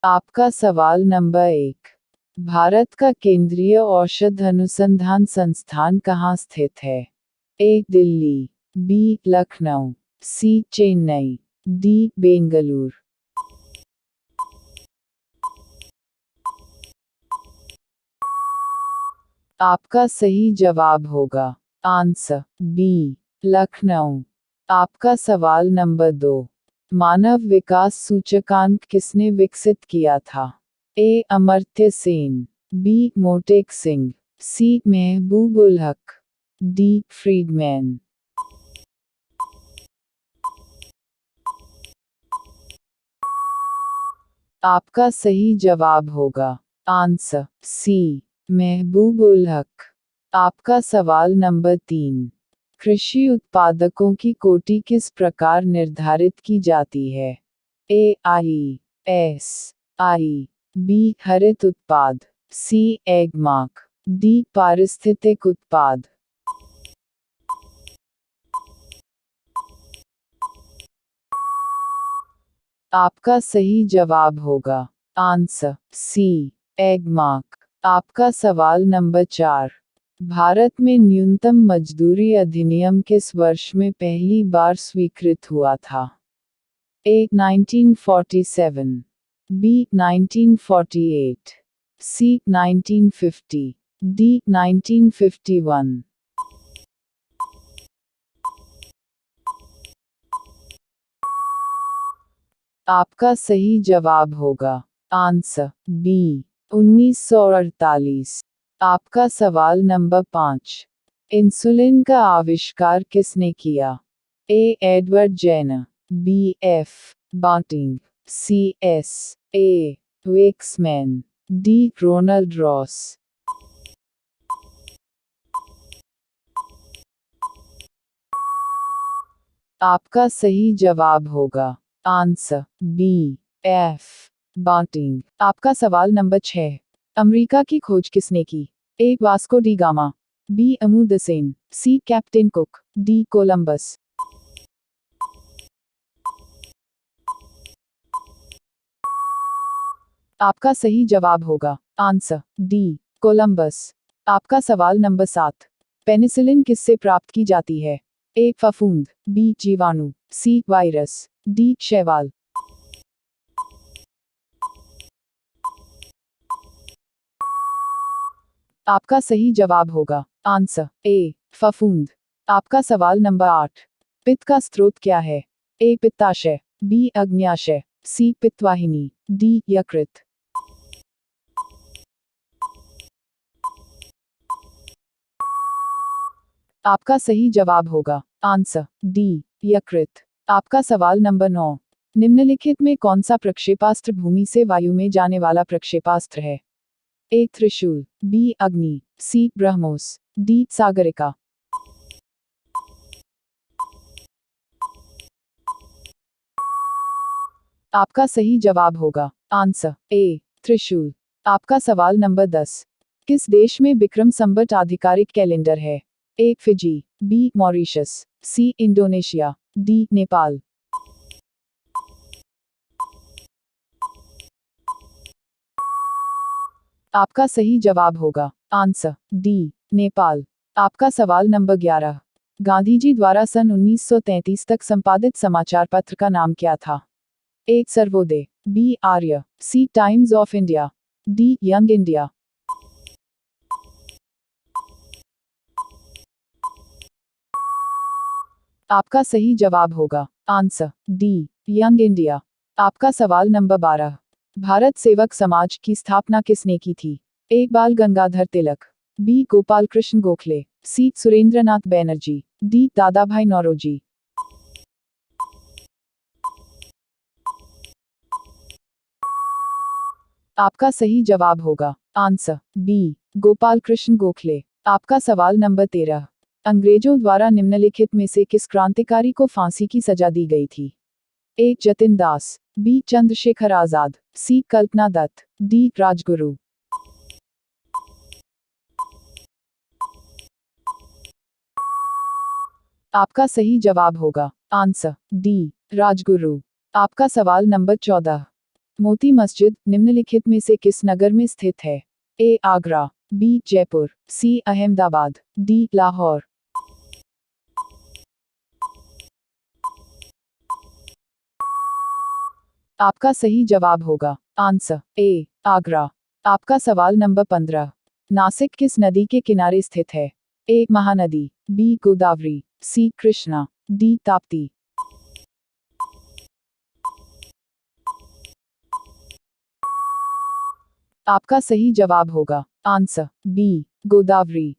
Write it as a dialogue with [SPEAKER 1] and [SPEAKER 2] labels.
[SPEAKER 1] आपका सवाल नंबर 1। भारत का केंद्रीय औषध अनुसंधान संस्थान कहाँ स्थित है? ए. दिल्ली, बी. लखनऊ, सी. चेन्नई, डी. बेंगलुरु। आपका सही जवाब होगा आंसर बी. लखनऊ। आपका सवाल नंबर 2। मानव विकास सूचकांक किसने विकसित किया था? ए. अमर्त्य सेन, बी. मोटेक सिंह, सी. महबूब उल हक, डी. फ्रीडमैन। आपका सही जवाब होगा आंसर सी. महबूब उल हक। आपका सवाल नंबर 3। कृषि उत्पादकों की कोटि किस प्रकार निर्धारित की जाती है? ए. आई. एस. आई, बी. हरित उत्पाद, सी. Egg mark, D. पारिस्थितिक उत्पाद। आपका सही जवाब होगा आंसर सी. Egg mark. आपका सवाल नंबर 4। भारत में न्यूनतम मजदूरी अधिनियम किस वर्ष में पहली बार स्वीकृत हुआ था? ए. 1947, बी. 1948, सी. 1950, डी. 1951। आपका सही जवाब होगा आंसर बी. 1948। आपका सवाल नंबर 5। इंसुलिन का आविष्कार किसने किया? A. Edward Jenner, B. F. Banting, C. S. A. Waksman, D. Ronald Ross. आपका सही जवाब होगा आंसर बी. एफ. बांटिंग। आपका सवाल नंबर 6। अमेरिका की खोज किसने की? A. Vasco da Gama, B. Amartya Sen, C. Captain Cook, D. Columbus. आपका सही जवाब होगा आंसर डी. कोलंबस। आपका सवाल नंबर 7। पेनिसिलिन किससे प्राप्त की जाती है? ए. फफूंद, बी. जीवाणु, सी. Virus, D. शैवाल। आपका सही जवाब होगा आंसर ए. फफूंद। आपका सवाल नंबर 8। पित्त का स्रोत क्या है? ए. पित्ताशय, बी. अग्न्याशय, सी. पित्तवाहिनी, डी. यकृत। आपका सही जवाब होगा आंसर डी. यकृत। आपका सवाल नंबर 9। निम्नलिखित में कौन सा प्रक्षेपास्त्र भूमि से वायु में जाने वाला प्रक्षेपास्त्र है? ए. त्रिशूल, बी. अग्नि, सी. ब्रह्मोस, डी. सागरिका। आपका सही जवाब होगा आंसर ए. त्रिशूल। आपका सवाल नंबर 10। किस देश में विक्रम संवत आधिकारिक कैलेंडर है? A. Fiji, B. Mauritius, C. Indonesia, D. Nepal. आपका सही जवाब होगा आंसर डी. नेपाल। आपका सवाल नंबर 11। गांधीजी द्वारा सन 1933 तक संपादित समाचार पत्र का नाम क्या था? A. Sarvodaya, B. Arya, C. Times of India, D. Young India. आपका सही जवाब होगा आंसर डी. Young India. आपका सवाल नंबर 12। भारत सेवक समाज की स्थापना किसने की थी? ए. बाल गंगाधर तिलक, बी. गोपाल कृष्ण गोखले, सी. सुरेंद्रनाथ बैनर्जी, डी. दादाभाई नौरोजी। आपका सही जवाब होगा आंसर बी. गोपाल कृष्ण गोखले। आपका सवाल नंबर 13। अंग्रेजों द्वारा निम्नलिखित में से किस क्रांतिकारी को फांसी की सजा दी गई थी? ए. जतिन दास, बी. चंद्रशेखर आजाद, सी. कल्पना दत्त, डी. राजगुरु। आपका सही जवाब होगा आंसर डी. राजगुरु। आपका सवाल नंबर 14। मोती मस्जिद निम्नलिखित में से किस नगर में स्थित है? ए. आगरा, बी. जयपुर, सी. अहमदाबाद, डी. लाहौर। आपका सही जवाब होगा आंसर ए. आगरा। आपका सवाल नंबर 15। नासिक किस नदी के किनारे स्थित है? ए. महानदी, बी. गोदावरी, सी. कृष्णा, डी. ताप्ती। आपका सही जवाब होगा आंसर बी. गोदावरी।